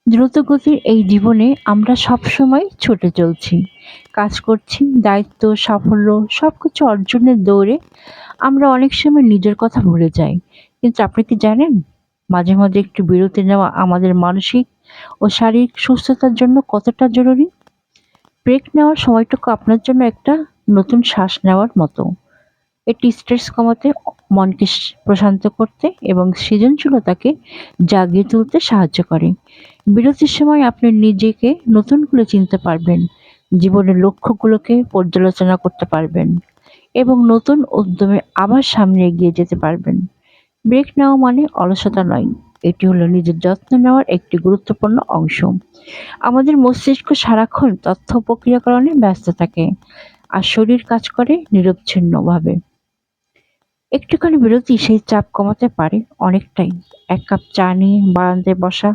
দ্রুতগতির এই জীবনে আমরা সবসময় ছুটে চলছি। কাজ করছি, দায়িত্ব, সাফল্য সবকিছু অর্জনের দৌড়ে আমরা অনেক সময় নিজের কথা ভুলে যাই। কিন্তু আপনি কি জানেন? মাঝে, মাঝে একটু বিরতি নেওয়া আমাদের মানসিক ও শারীরিক সুস্থতার জন্য কতটা জরুরি? ব্রেক নেওয়ার সময়টুকু আপনার জন্য একটা নতুন শ্বাস নেওয়ার মতো। এটি স্ট্রেস কমাতে, মনকে প্রশান্ত করতে এবং সৃজনশীলতাকে জাগিয়ে তুলতে সাহায্য করে। বিরতির সময় আপনি নিজেকে নতুন করে চিনতে পারবেন, জীবনের লক্ষ্যগুলোকে পর্যালোচনা করতে পারবেন এবং নতুন উদ্যমে আবার সামনে এগিয়ে যেতে পারবেন। ব্রেক নেওয়া মানে অলসতা নয়, এটি হলো নিজের যত্ন নেওয়ার একটি গুরুত্বপূর্ণ অংশ। আমাদের মস্তিষ্ক সারাক্ষণ তথ্য প্রক্রিয়াকরণে ব্যস্ত থাকে, আর শরীর কাজ করে নিরবচ্ছিন্নভাবে। একটুখানি বিরতি সেই চাপ কমাতে পারে অনেকটাই। এক কাপ চা নিয়ে বারান্দায় বসা,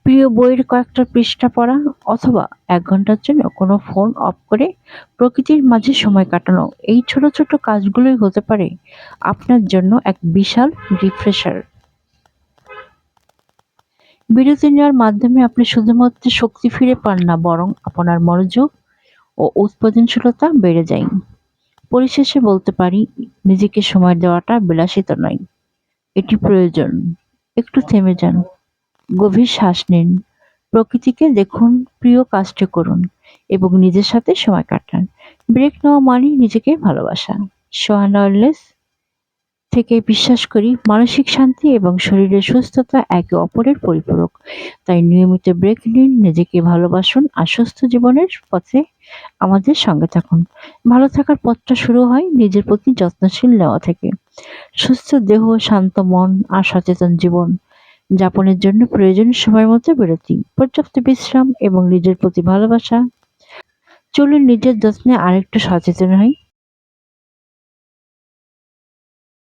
প্রিয় বইয়ের কয়েকটা পৃষ্ঠা পড়া, অথবা ১ ঘন্টার জন্য কোনো ফোন অফ করে প্রকৃতির মাঝে সময় কাটানো। এই ছোট, ছোট কাজগুলোই হতে পারে আপনার জন্য এক বিশাল রিফ্রেশার। বিরতি নেওয়ার মাধ্যমে আপনি শুধুমাত্র শক্তি ফিরে পান না, বরং আপনার মনোযোগ ও উৎপাদনশীলতা বেড়ে যায়। পরিশেষে বলতে পারি, নিজেকে সময় দেওয়াটা বিলাসিতা নয়, এটি প্রয়োজন। একটু থেমে যান, গভীর শ্বাস নিন, প্রকৃতিকে দেখুন, প্রিয় কাজটি করুন এবং নিজের সাথে সময় কাটান। ব্রেক নেওয়া মানেই নিজেকে ভালোবাসা। সোহানা ওয়েলনেস থেকে বিশ্বাস করি, মানসিক শান্তি এবং শরীরের সুস্থতা একে অপরের পরিপূরক। তাই নিয়মিত ব্রেক নিন, নিজেকে ভালোবাসুন আর সুস্থ জীবনের পথে আমাদের সঙ্গে থাকুন। ভালো থাকার পথটা শুরু হয় নিজের প্রতি যত্নশীল নেওয়া থেকে। সুস্থ দেহ, শান্ত মন আর সচেতন জীবন যাপনের জন্য প্রয়োজন সময় মতো বিরতি, পর্যাপ্ত বিশ্রাম এবং নিজের প্রতি ভালোবাসা। চলুন নিজের যত্নে আরেকটু সচেতন হই।